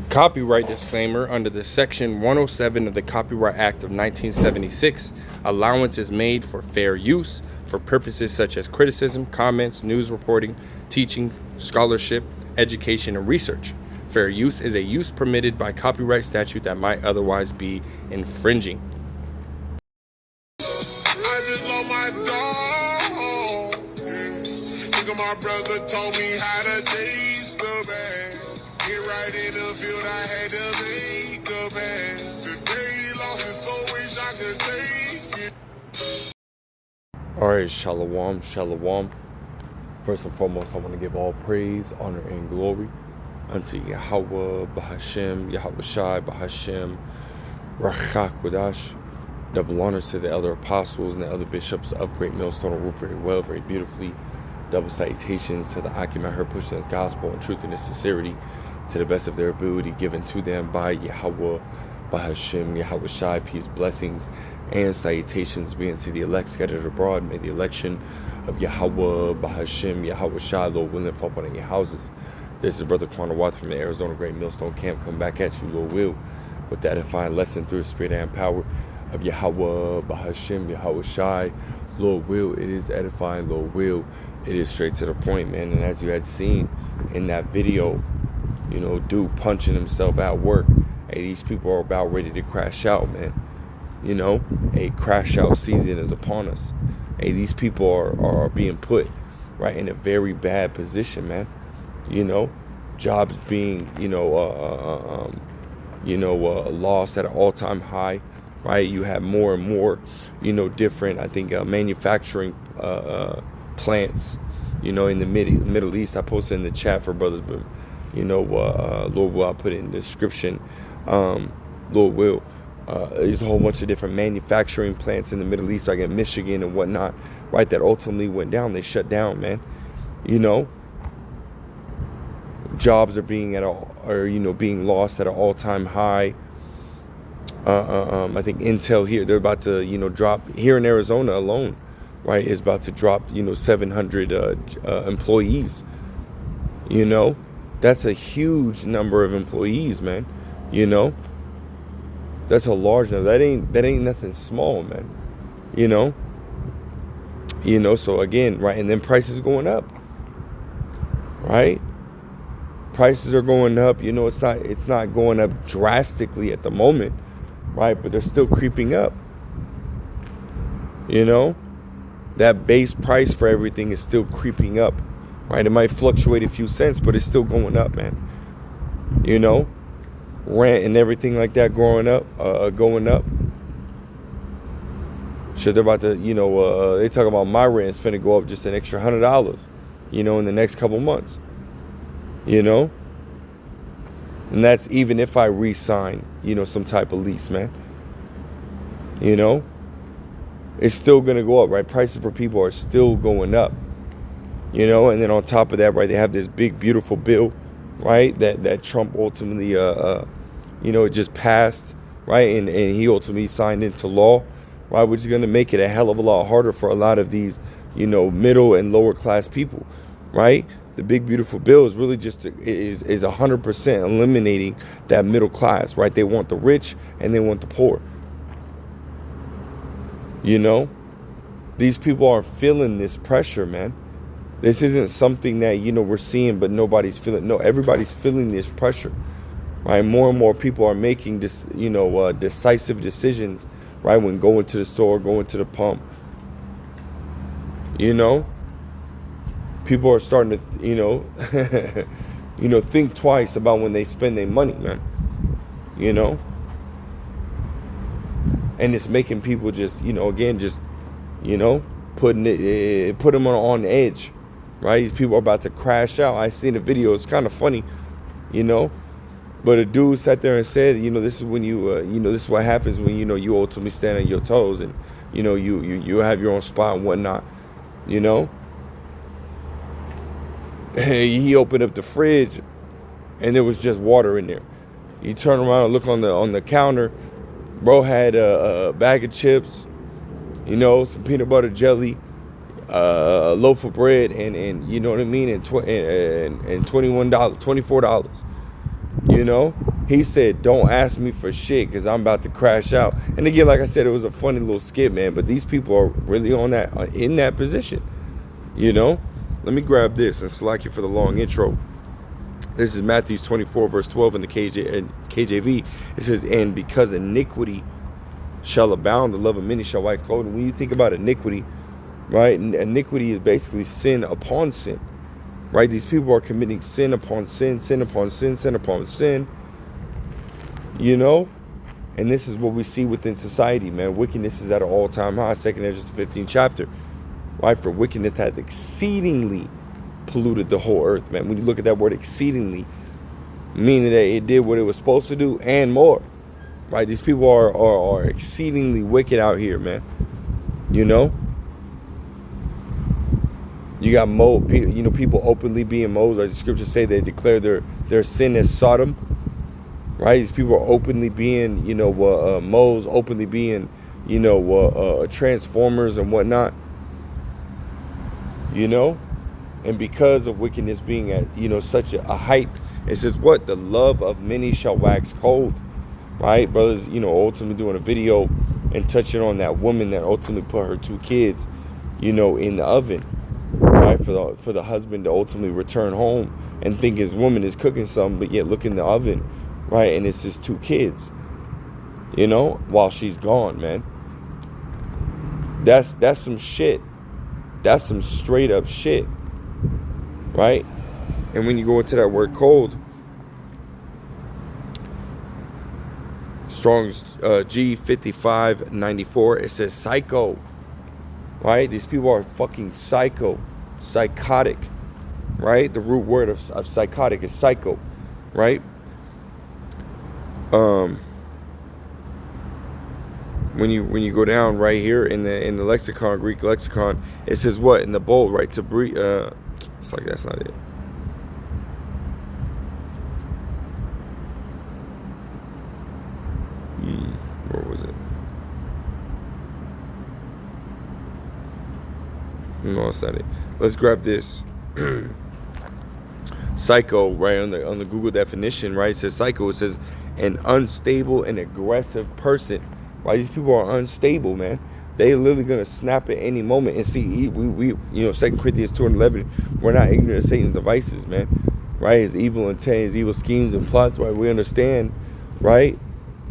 Copyright disclaimer: under the Section 107 of the Copyright Act of 1976, allowance is made for fair use for purposes such as criticism, comments, news reporting, teaching, scholarship, education, and research. Fair use is a use permitted by copyright statute that might otherwise be infringing. I just love my dog. Look at my brother told me how to taste the bag. Get right in the field, I had to make a bag. Today he lost his soul, wish I could take it. Alright, shalom, shalom. First and foremost, I want to give all praise, honor, and glory unto Yahweh, Bahashem, Yahweh Shai, Bahashem, Rachak Wadash. Double honors to the elder apostles and the elder bishops of Great Millstone who rule very well, very beautifully. Double salutations to the Akim and her pushing this gospel in truth and in sincerity to the best of their ability given to them by Yahweh, Bahashem, Yahweh Shai. Peace, blessings, and salutations be unto the elect scattered abroad. May the election of Yahweh, Bahashem, Yahweh Shai, Lord willing, fall upon your houses. This is Brother Quanah Watts from the Arizona Great Millstone Camp. Come back at you, Lord will, with that edifying lesson through the spirit and power of Yahweh, Bahashem, Yahweh Shai. Lord will, it is edifying. Lord will, it is straight to the point, man. And as you had seen in that video, you know, dude punching himself at work. Hey, these people are about ready to crash out, man. You know, a crash out season is upon us. Hey, these people are being put right in a very bad position, man. You know, jobs being, lost at an all-time high, right? You have more and more, different, I think, manufacturing plants, in the Middle East. I posted in the chat for brothers, but, Lord will, I'll put it in the description. Lord will. There's a whole bunch of different manufacturing plants in the Middle East, like in Michigan and whatnot, right, that ultimately went down. They shut down, man. Jobs are being being lost at an all-time high. I think Intel here, they're about to, drop here in Arizona alone, right, is about to drop, 700 employees. That's a huge number of employees, man. That's a large number. That ain't nothing small, man. So again, right, and then prices going up, right? Prices are going up. It's not going up drastically at the moment, right? But they're still creeping up. That base price for everything is still creeping up, right? It might fluctuate a few cents, but it's still going up, man. Rent and everything like that going up. Shit, they're about to, they talk about my rent's finna go up just an extra $100, in the next couple months. And that's even if I re-sign, some type of lease, man. It's still going to go up, right? Prices for people are still going up, and then on top of that, right, they have this big, beautiful bill, right, that Trump ultimately, it just passed, right, and he ultimately signed into law, right, which is going to make it a hell of a lot harder for a lot of these, middle and lower class people, right? The big beautiful bill is really just is 100% eliminating that middle class, right? They want the rich and they want the poor. These people are feeling this pressure, man. This isn't something that, we're seeing, but nobody's feeling. No, everybody's feeling this pressure, right? More and more people are making this, decisive decisions, right? When going to the store, going to the pump, people are starting to, think twice about when they spend their money, man. And it's making people just, put them on edge, right? These people are about to crash out. I seen the video. It's kind of funny, but a dude sat there and said, this is when this is what happens when, you ultimately stand on your toes and, you have your own spot and whatnot, He opened up the fridge and there was just water in there. You turn around and look on the counter. Bro had a bag of chips, some peanut butter jelly, a loaf of bread, and you know what I mean, and $21, $24, He said, don't ask me for shit because I'm about to crash out. And again, like I said, it was a funny little skit, man. But these people are really on that, in that position. You know? Let me grab this and slack you for the long intro. This is Matthew 24, verse 12 in the KJV. It says, and because iniquity shall abound, the love of many shall wax cold. And when you think about iniquity, right? Iniquity is basically sin upon sin. Right? These people are committing sin upon sin, sin upon sin, sin upon sin. You know, and this is what we see within society, man. Wickedness is at an all-time high. 2 Ezra 15th chapter, right? For wickedness hath exceedingly polluted the whole earth, man. When you look at that word exceedingly, meaning that it did what it was supposed to do and more, right? These people are exceedingly wicked out here, man. You know, you got people openly being moles. Like the scriptures say, they declare their sin as Sodom. Right, these people are openly being, moles, openly being, transformers and whatnot. And because of wickedness being at, such a height, it says what? The love of many shall wax cold. Right, brothers, ultimately doing a video and touching on that woman that ultimately put her 2 kids, in the oven. Right, for the husband to ultimately return home and think his woman is cooking something, but yet look in the oven. Right, and it's his 2 kids, while she's gone, man. That's some shit. That's some straight up shit. Right? And when you go into that word cold, Strong's G5594, it says psycho. Right? These people are fucking psychotic. Right? The root word of psychotic is psycho. Right? When you go down right here in the lexicon, Greek lexicon, it says what in the bold, right? To breathe. It's like that's not it. Where was it? No, it's not it. Let's grab this. Psycho, right, on the Google definition, right? It says psycho. It says an unstable and aggressive person. Right? These people are unstable, man. They're literally gonna snap at any moment. And see, we 2 Corinthians 2:11, we're not ignorant of Satan's devices, man. Right? His evil intent, his evil schemes and plots. Right? We understand, right,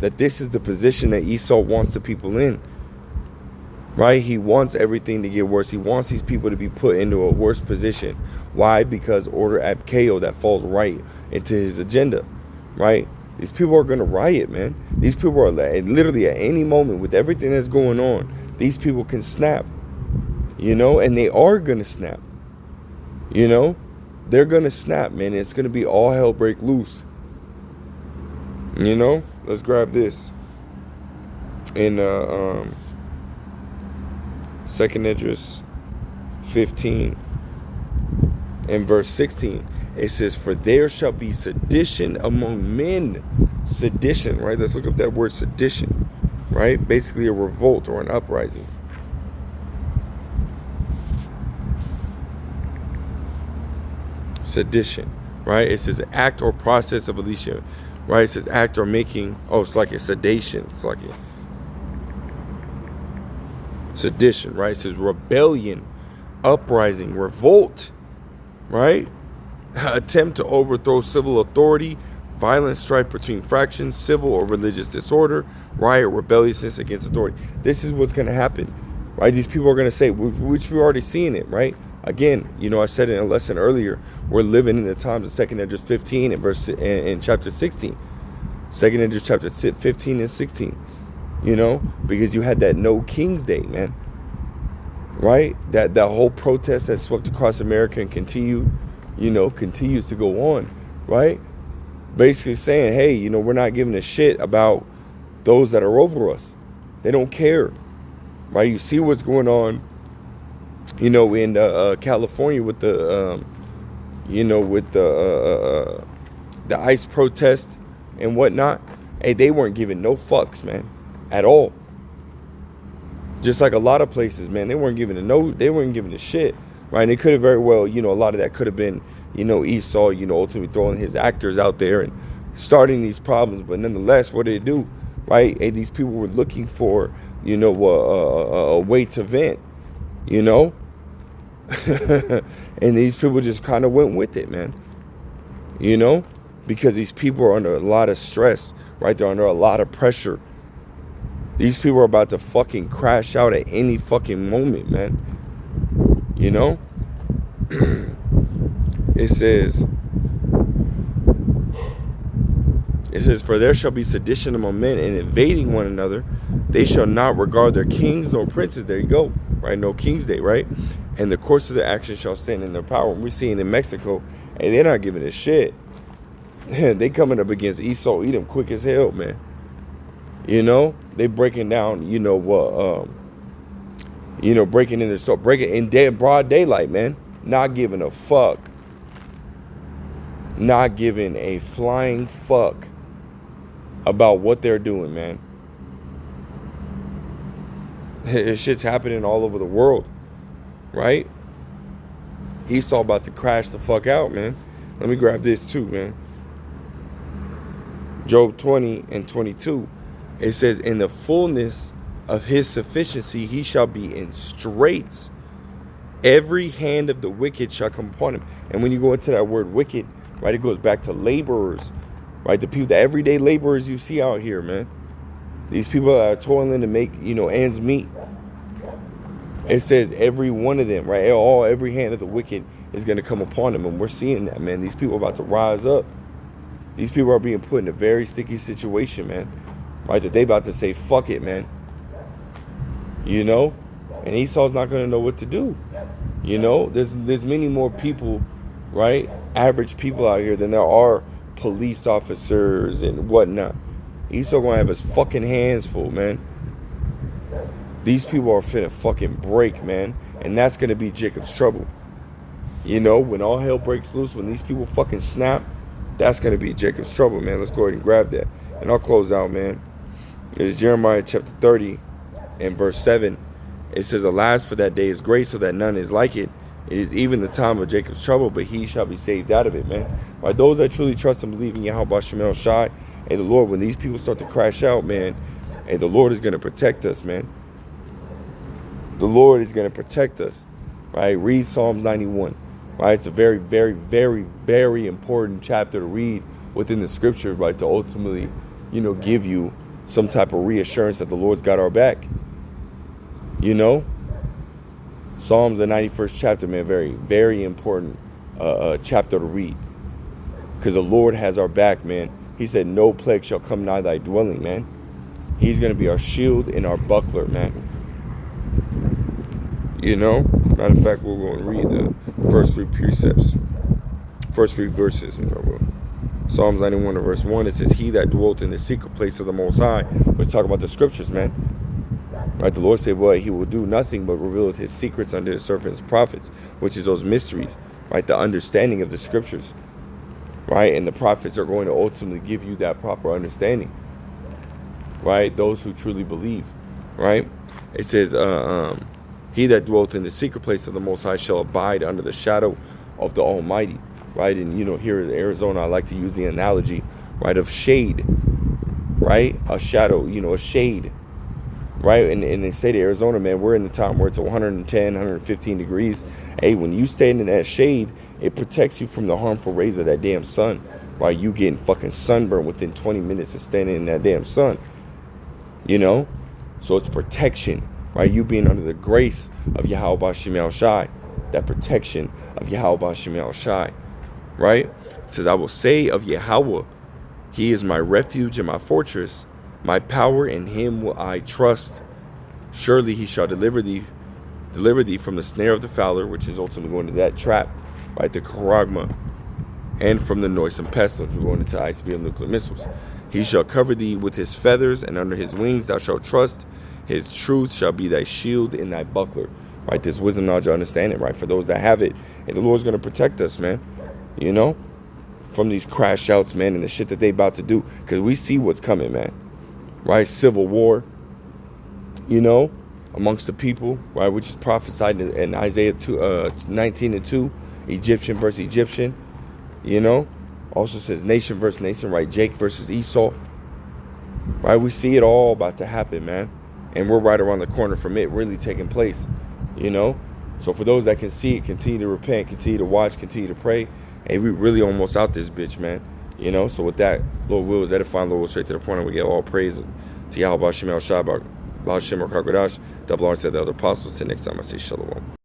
that this is the position that Esau wants the people in. Right? He wants everything to get worse. He wants these people to be put into a worse position. Why? Because order ab chaos, that falls right into his agenda. Right? These people are going to riot, man. These people are literally at any moment with everything that's going on. These people can snap, and they are going to snap. They're going to snap, man. It's going to be all hell break loose. Let's grab this. In 2 Esdras 15 and verse 16. It says, for there shall be sedition among men. Sedition, right? Let's look up that word sedition, right? Basically a revolt or an uprising. Sedition, right? It says act or process of elision, right? It says act or making, it's like a sedation. It's like a sedition, right? It says rebellion, uprising, revolt, right? Attempt to overthrow civil authority, violent strife between factions, civil or religious disorder, riot, rebelliousness against authority. This is what's going to happen, right? These people are going to say, which we're already seeing it, right? Again, I said in a lesson earlier, we're living in the times of 2 Esdras 15 and chapter 16. 2 Esdras chapter 15 and 16, because you had that No King's Day, man, right? That whole protest that swept across America and continues to go on, right? Basically saying, hey, we're not giving a shit about those that are over us. They don't care, right? You see what's going on, in California with the, the ICE protest and whatnot. Hey, they weren't giving no fucks, man, at all. Just like a lot of places, man, they weren't giving a shit. Right, and it could have very well, a lot of that could have been, Esau, ultimately throwing his actors out there and starting these problems. But nonetheless, what did it do, right? And these people were looking for, you know, a way to vent, you know, and these people just kind of went with it, man, you know, because these people are under a lot of stress, right? They're under a lot of pressure. These people are about to fucking crash out at any fucking moment, man. You know? It says, for there shall be sedition among men and invading one another. They shall not regard their kings nor princes. There you go, right? No King's Day, right? And the course of their action shall stand in their power. We're seeing in Mexico, and they're not giving a shit. They coming up against Esau, Edom quick as hell, man. You know, they breaking down, you know, breaking in the store, breaking in broad daylight, man. Not giving a fuck. Not giving a flying fuck about what they're doing, man. This shit's happening all over the world, right? Esau about to crash the fuck out, man. Let me grab this too, man. Job 20:22. It says, in the fullness of his sufficiency, he shall be in straits. Every hand of the wicked shall come upon him. And when you go into that word wicked, right, it goes back to laborers, right? The people, the everyday laborers you see out here, man. These people that are toiling to make, you know, ends meet. It says every one of them, right? Every hand of the wicked is going to come upon them. And we're seeing that, man. These people are about to rise up. These people are being put in a very sticky situation, man. Right, that they about to say, fuck it, man. You know? And Esau's not going to know what to do. You know? There's many more people, right? Average people out here than there are police officers and whatnot. Esau going to have his fucking hands full, man. These people are finna fucking break, man. And that's going to be Jacob's trouble. You know? When all hell breaks loose, when these people fucking snap, that's going to be Jacob's trouble, man. Let's go ahead and grab that. And I'll close out, man. It's Jeremiah chapter 30 and verse 7. It says, alas, for that day is great, so that none is like it. It is even the time of Jacob's trouble, but he shall be saved out of it, man. Right, those that truly trust and believe in Yahweh Shem El Shai, and the Lord, when these people start to crash out, man, and the Lord is going to protect us, man. The Lord is going to protect us, right? Read Psalms 91, right? It's a very, very, very, very important chapter to read within the scripture, right, to ultimately, you know, give you some type of reassurance that the Lord's got our back. You know? Psalms, the 91st chapter, man, very, very important chapter to read. Because the Lord has our back, man. He said, no plague shall come nigh thy dwelling, man. He's going to be our shield and our buckler, man. You know? Matter of fact, we're going to read the first three precepts. First three verses, if I will. Psalms 91 verse 1, it says, he that dwelt in the secret place of the Most High. Let's talk about the scriptures, man. Right, the Lord said, well, he will do nothing but reveal his secrets unto his servants prophets, which is those mysteries, right? The understanding of the scriptures, right? And the prophets are going to ultimately give you that proper understanding, right? Those who truly believe, right? It says, he that dwelt in the secret place of the Most High shall abide under the shadow of the Almighty. Right, and you know, here in Arizona, I like to use the analogy, right, of shade, right, a shadow, you know, a shade, right, and in the state of Arizona, man, we're in the time where it's 110, 115 degrees. Hey, when you stand in that shade, it protects you from the harmful rays of that damn sun, right? You getting fucking sunburned within 20 minutes of standing in that damn sun, you know, so it's protection, right? You being under the grace of Yahweh Shem El Shai, that protection of Yahweh Shem El Shai. Right? It says, I will say of Yahweh, he is my refuge and my fortress, my power, in him will I trust. Surely he shall deliver thee from the snare of the fowler, which is ultimately going to that trap, right? The charagma, and from the noisome pestilence. We're going into ICBM nuclear missiles. He shall cover thee with his feathers, and under his wings thou shalt trust. His truth shall be thy shield and thy buckler. Right? This wisdom, knowledge, understanding, right? For those that have it. And the Lord's going to protect us, man. You know, from these crash outs, man, and the shit that they about to do. Because we see what's coming, man. Right? Civil war, you know, amongst the people, right? Which is prophesied in Isaiah 19:2, Egyptian versus Egyptian, you know. Also says nation versus nation, right? Jake versus Esau. Right? We see it all about to happen, man. And we're right around the corner from it really taking place, you know? So for those that can see it, continue to repent, continue to watch, continue to pray. Hey, we really almost out this bitch, man. You know? So with that, Lord will is edifying, Lord will straight to the point, and we give all praise to Yahweh Shem El Shai, Bahashem or Kakodash. Double honor to the other apostles. Till next time I say shalom.